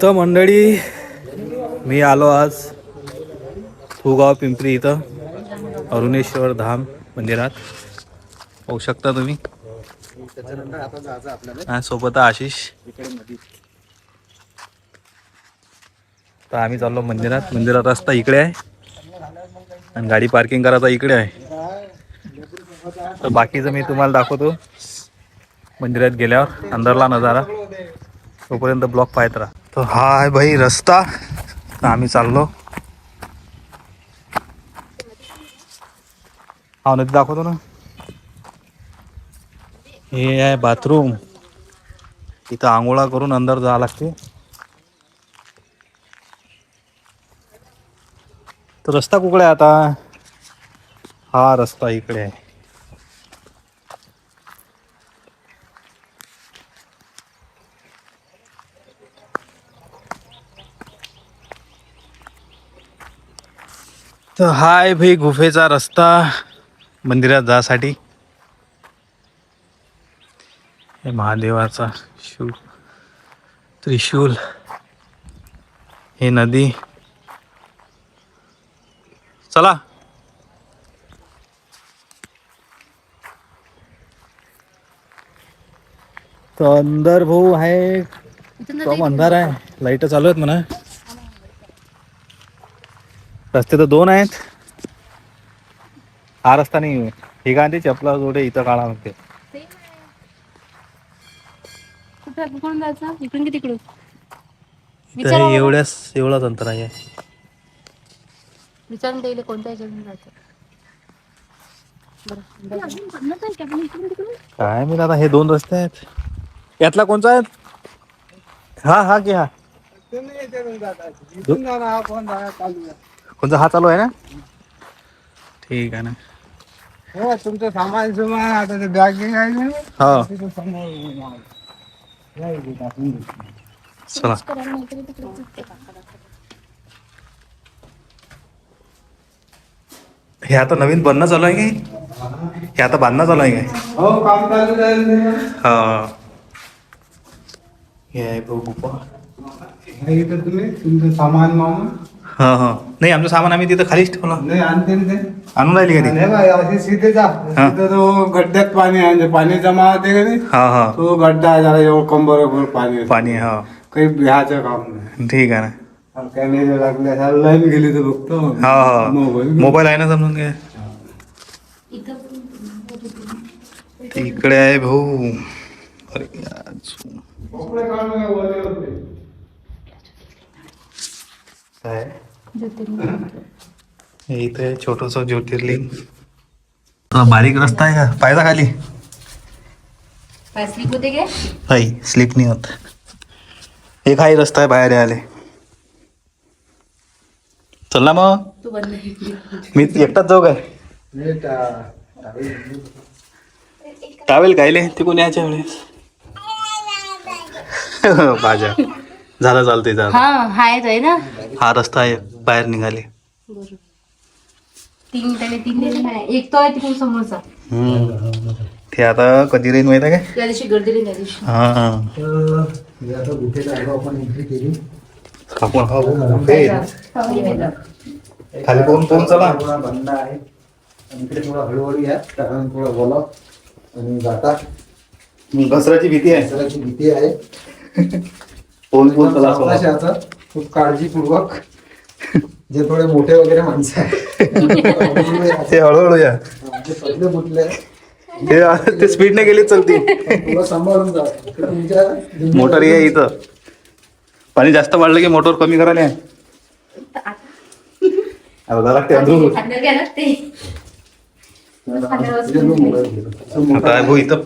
तर मंडळी मी आलो आज फुगाव पिंपरी इथं अरुणेश्वर धाम मंदिरात. पाहू शकता तुम्ही. सोबत आशिष. तर आम्ही चाललो मंदिरात. मंदिरात रस्ता इकडे आहे आणि गाडी पार्किंग करायचा इकडे आहे. तर बाकीचं मी तुम्हाला दाखवतो मंदिरात गेल्यावर अंदरला नजारा. तोपर्यंत ब्लॉग पाहत राहा. तर हा आहे भाई रस्ता. तर आम्ही चाललो. हा नदी दाखवतो ना. हे आहे बाथरूम. इथं आंघोळा करून अंदर जावं लागते. तर रस्ता कुकडे आता. हा रस्ता इकडे आहे. तर हाय भाई गुफेचा रस्ता मंदिरात जासाठी. हे महादेवाचा त्रिशूल. हे नदी. चला. तो अंदर भाऊ आहे. तो अंधार आहे. लाईट चालू आहेत म्हणा. रस्ते तर दोन आहेत. हा रस्ता नाही. हे गांधी चपला जोडे इथं काढा म्हणते. कुठून जायचं इकडून की तिकडून. एवढाच अंतर आहे. विचारून द्यायला कोणत्या ह्याच्यातून जायचं. काय मी आता हे दोन रस्ते आहेत. यातला कोणता आहे. हा की हा कोणता हा चालू आहे ना. ठीक आहे ना. हो तुमचं सामान आता ते बॅगिंग आहे ना. हो चला. हे आता नवीन बनणं चालू आहे काय. हे आता बांधणं चालू आहे काय. हो काम चालू आहे. हा हे आहे बघू गुफा. इथं तुम्ही तुमचं सामान मामा हा नाही आमचं सामान आम्ही तिथं खालीच ठेवलं. नाही आणते ना ते. आणून राहिली का ती. नाही बाई, असे सीधे जा. तिथं तो गड्ड्यात पाणी आहे. पाणी जमा होते का नाही. हा तो गड्डा आहे जरा एवढं कंबर पाणी. पाणी. हा काही भ्याचं काम नाही. ठीक आहे ना. काय नाही लागले लाईन गेली तर बघतो. हा मोबाईल आहे ना समजून घ्या. इकडे आहे भाऊ. अरे काय इथे छोटस ज्योतिर्लिंग. बारीक रस्ता आहे का पायदा खाली. स्लिप होते काय. नाही स्लिप नाही होत. एक हाही रस्ता आहे बाहेर यायला. चल ना मग. तू बंद. मी एकटाच जाऊ काय. टावेल कायले ते कोणी याच्या वेळेस. भाज्या झालं चालते जा. हा हायच आहे ना. हा रस्ता आहे बाहेर निघाले. तीन एक तो आहे तिकडून समोरचा. ते आता कधी रेन माहिती काय. त्या दिवशी गर्दी नाही त्या दिवशी. खाली पोहून चला. बंद आहे इकडे थोडा हळूहळू या. कारण थोडं बोला आणि जाता. घसराची भीती आहे. घसराची भीती आहे. पोहून चला. आता खूप काळजीपूर्वक. जे थोडे मोठे वगैरे माणसं आहेत ते हळूहळू या. ते पहिले बुटले ते स्पीडने गेली चलती. थोडं सांभाळून जा. तुमच्या मोटर आहे इथं. पाणी जास्त वाढलं की मोटर कमी करायला. लागते आता भाऊ इथं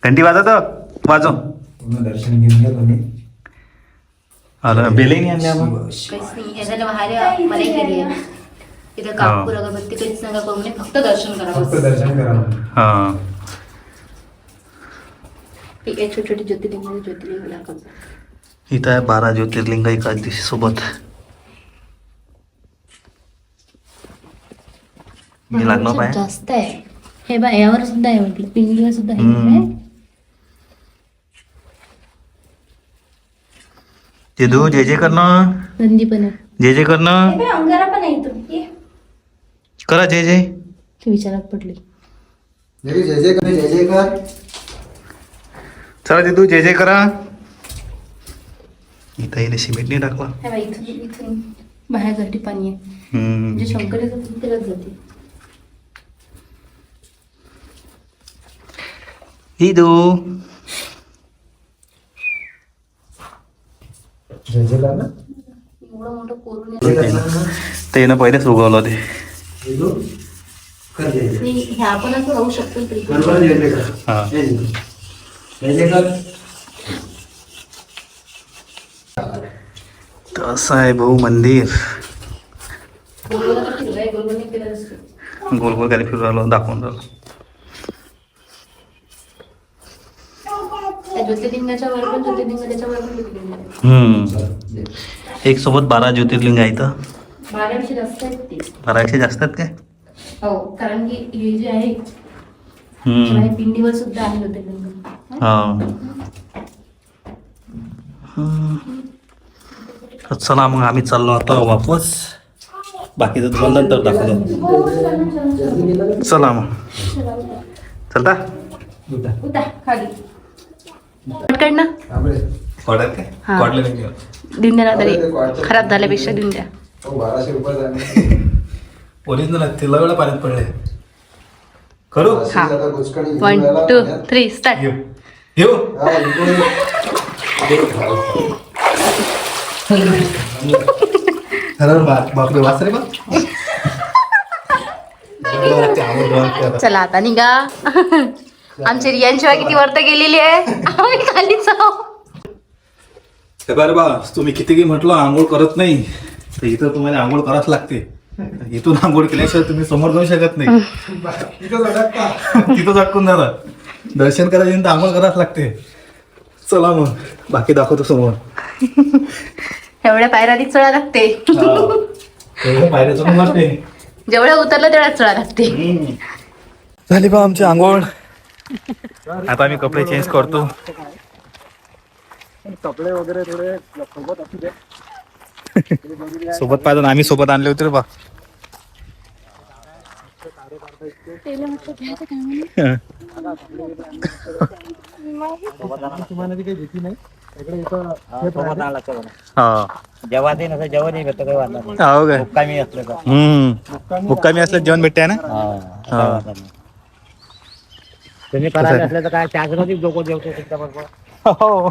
घंटी वाजत वाजव. दर्शन घेऊन घ्या तुम्ही. अरे बेलही नाही आणले आपण. इथं कापूर अगरबत्ती काहीच नका करू म्हणे. फक्त दर्शन फक्त करा. दर्शन करा. हा एक छोटी ज्योतिर्लिंग दाखवतो. इथं आहे 12 ज्योतिर्लिंग एकाच दिवशी सोबत. मी लागणार खूप पाय जास्त आहे. हे बा यावर सुद्धा आहे म्हटलं, पिंडीवर सुद्धा आहे. हम्म. जिदू जे जे करणं नंदी पण आहे. जे करणं हे बघ, अंगारा पण आहे इथं. ये. करा जे ती विचारात पडली. जय जय कर, जय जय कर. चला जिदू जे करा. इथं येणे सिमेंट नाही टाकला. हे बघ, इथून बाहेर जाती पाणी आहे. म्हणजे शंकराचं तिथेच जाते. जिदू जय जय कर ना. एवढं मोठं कोरून आहे. ते येणं पहिलेच उगवलं ते. जिजू, कर जय जय. हे आपण असं राहू शकतो तरी. बरोबर जय जय कर. हा जय जय. जय जय कर. तर असं आहे भाऊ मंदिर. गोलगोल आता फिरवाय, गोलगोल नाही फिरत असतो. गोल गोल खाली फिरून राहिलो, दाखवून राहिलो. त्या ज्योतिर्लिंगाच्या वर पण ज्योतिर्लिंग, त्याच्यावर पण ज्योतिर्लिंग आहे. एक सोबत 12 ज्योतिर्लिंग आहे इथं. 12पेक्षा जास्त आहेत ते. 12 जास्त आहेत काय? हो, कारण की हे जे आहे हम्म. हे पिंडीवर सुद्धा आहे ज्योतिर्लिंग. हा. तर चला मग आम्ही चाललो आता वापस. बाकीचं तुम्हाला नंतर दाखवतो. चला मग चलता उता खाली पटकन ना. थांबले. कॉडर काय हा. कॉडले नाही देऊन द्या ना तरी, खराब झाल्यापेक्षा देऊन द्या. हो, 1200 रुपये झाले. ओरिजिनल आहे, तिला वेळा पाण्यात पडले. करू हा. 1 2 3 स्टार्ट. येऊ येऊ बापरे वासरे बा. चला आता निघा. आमची रियांशिवाय किती वर्त गेलेली आहे. आम्ही खालीच आहोत. बरं बा, तुम्ही किती म्हटलं आंघोळ करत नाही, तर इथं तुम्हाला आंघोळ करावंच लागते. इथून आंघोळ केल्याशिवाय तुम्ही समोर जाऊ शकत नाही. तिथं अटकून जाणार. दर्शन करायचं तर आंघोळ करावंच लागते. चला मग बाकी दाखवतो समोर. एवढ्या पायऱ्या आधी चढा लागते. पायऱ्या चढून लागते. जेवढ्या उतरलं तेवढ्या चढा लागते. झाली बा आमची आंघोळ. आता आम्ही कपडे चेंज करतो. कपडे वगैरे थोडे सोबत असू दे. सोबत पाहिजे, आम्ही सोबत आणले होते रे बा. तुम्हाला काही भीती नाही. इकडे इथं जेव्हा ते नसं जेवण नाही भेटत काही वाटणार नाही. हो काय मुक्कामी असलं का मुक्कामी असलं जेवण भेटते ना. हा. तुम्ही करायला असलं तर काय त्याच्यामध्ये लोक जेवतो तुमच्या बरोबर. हो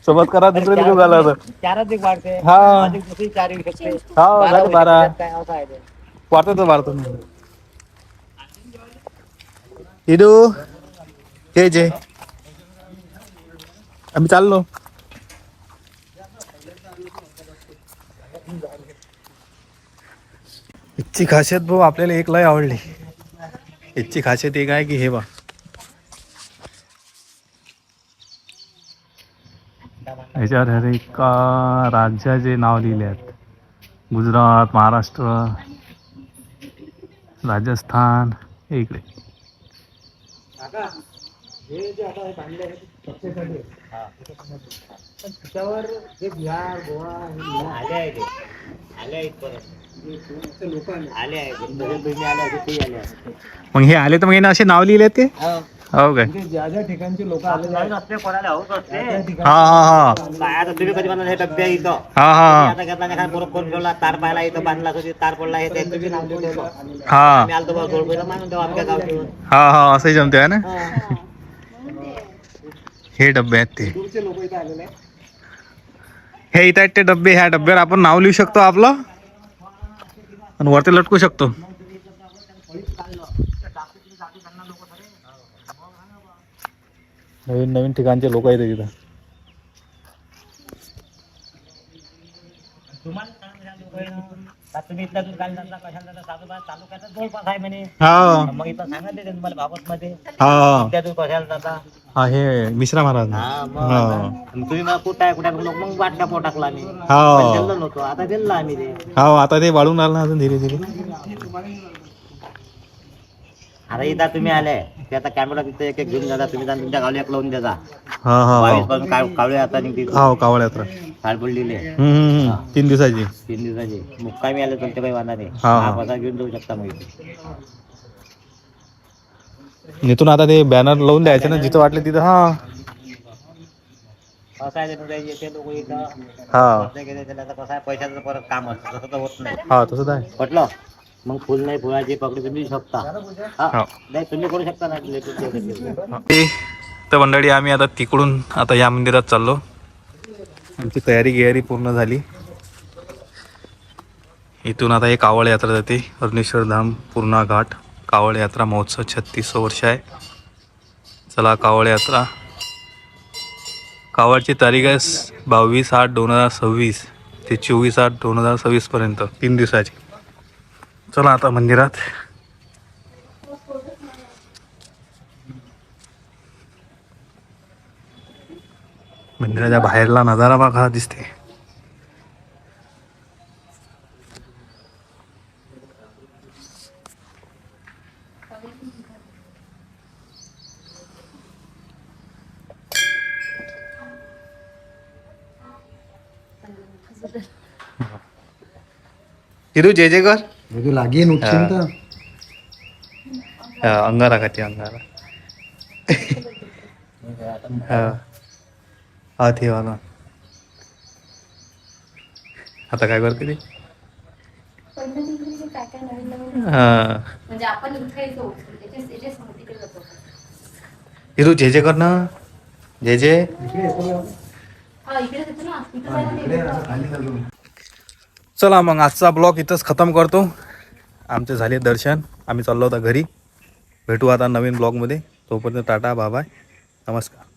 सोबत करा दुसरे लोक आला तर चारच एक वाढते. हा. अधिक दुसरी 4 येऊ शकते. हो, झाले 12. काय असं आहे ते. वाढतो इदू हे जे आम्ही चाललो. याची खासियत भाऊ आपल्याला एक लय आवडली. याची खासियत एक आहे की हे बा, याच्यावर हर एका राज्याचे नाव लिहिले आहेत. गुजरात, महाराष्ट्र, राजस्थान, हे इकडे. हे जे आता बांधले आहे पक्षासाठी पण त्याच्यावर जे बिहार गोवा आले आहे ते. आले आहेत परत. लोक आले. आले आहेत. तुम्ही आले असे ते आले आहेत. मग हे आले तर मग यानं असे नाव लिहिले आहेत ते. हो काय. म्हणजे ज्या ज्या ठिकाणचे लोक आले नवीन असते कोणाला होत असते. हा हा काय आता तुम्ही कधी म्हणा हे डब्बे आहे इथं. हा हा आता घेतला काय बरोबर कोण ठेवला तार पाहिला इथं बांधला कधी तार पडला हे त्यांचं बी नाव ठेवलं. हा आम्ही आलतो बघ गोड पहिला मानून देऊ आमच्या गावठी. हा हा असंही जमते आहे ना. हे डब्बे आहेत ते. दूरचे लोक इथे आलेले आहेत. हे इथं आहेत ते डब्बे. ह्या डब्यावर आपण नाव लिहू शकतो आपलं आणि वरती लटकू शकतो. नवीन नवीन ठिकाणचे लोक आहेत तिथं. तुम्ही इथला दूध काढला कशाला साधूबाद तालुक्याचा जवळपास आहे म्हणे. हा मग इथं सांगितले ते तुम्हाला भागवत मध्ये हा त्या दूध कशाला जाता. हा हे मिश्रा महाराज. हा मग हा तुम्ही मला कुठं आहे कुठे मग वाटका पोट टाकला आम्ही. हा दिलं नव्हतं आता दिलं आम्ही ते. हा आता ते वाढून राहिलं ना अजून धीरे धीरे. आता इथं तुम्ही आले ते आता कॅमेरा तिथे एक एक घेऊन जाता तुम्ही जाऊन तुमच्या गावला एक लावून द्याचा हा हा 22 पासून कावळे आता निघते हा कावळ यात्रा साडबोल दिले 3 दिवसाची 3 दिवसाची मुक्कामी आले तुमच्या काही वांधा नाही हा. हा पगार घेऊन जाऊ शकता मग इथे. इथून आता ते बॅनर लावून द्यायचे ना जिथं वाटले तिथं. हा असं आहे ते येते लोक इथं हा बसले गेले त्याला आता कसं आहे पैशाचं परत काम असतं तसं तर होत नाही हा तसंच आहे. पटलं मग फुल नाही फुलाची पकडी तुम्ही शकता हा. हा नाही तुम्ही करू शकता ना लेकरं. ते तर मंडळी आम्ही आता तिकडून आता या मंदिरात चाललो. आमची तयारी पूर्ण झाली. इथून आता हे कावळ यात्रा जाते. अर्नेश्वर धाम पूर्णा घाट कावळ यात्रा महोत्सव 36 वर्ष आहे. चला कावळ यात्रा. कावळची तारीख आहे 22/8/2026 ते 24/8/2026 पर्यंत 3 दिवसाची. चला आता मंदिरात. मंदिराच्या बाहेरला नजारा बघा दिसते. हिरू जय जय कर. तू लागीन उठशील तर अंगारा खाते अंगारा. हा ते वाला. आता काय करते ते. हा म्हणजे आपण इथे येतो याच्या स्मृतीकडे जातो. हिरू जय जय कर ना. जय जय. हा इकडे येतो ना इकडे जायला. चला मग आजचा ब्लॉग इथंच खतम करतो. आमचे झाले दर्शन. आम्ही चाललो होता घरी. भेटू आता नवीन ब्लॉगमध्ये. तोपर्यंत टाटा बाय बाय नमस्कार.